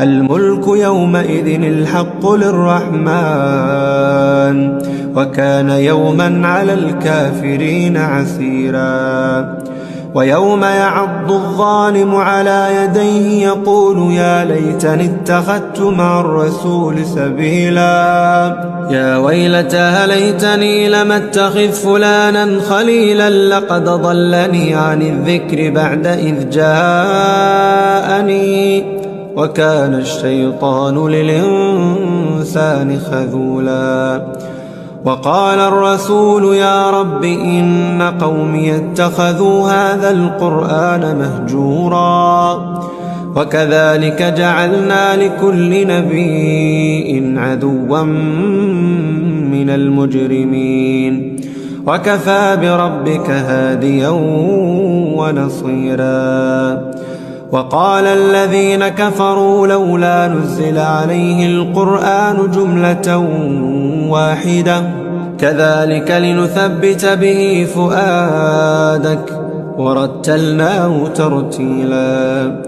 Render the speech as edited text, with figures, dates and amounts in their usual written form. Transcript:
الملك يومئذ الحق للرحمن وكان يوما على الكافرين عسيرا. ويوم يعض الظالم على يديه يقول يا ليتني اتخذت مع الرسول سبيلا. يا ويلتى ليتني لم اتخذ فلانا خليلا لقد ضلني عن الذكر بعد إذ جاءني وكان الشيطان للإنسان خذولا. وقال الرسول يا رب إن قومي اتخذوا هذا القرآن مهجورا. وكذلك جعلنا لكل نبي عدوا من المجرمين وكفى بربك هاديا ونصيرا. وقال الذين كفروا لولا نزل عليه القرآن جملة واحدة كذلك لنثبت به فؤادك ورتلناه ترتيلا.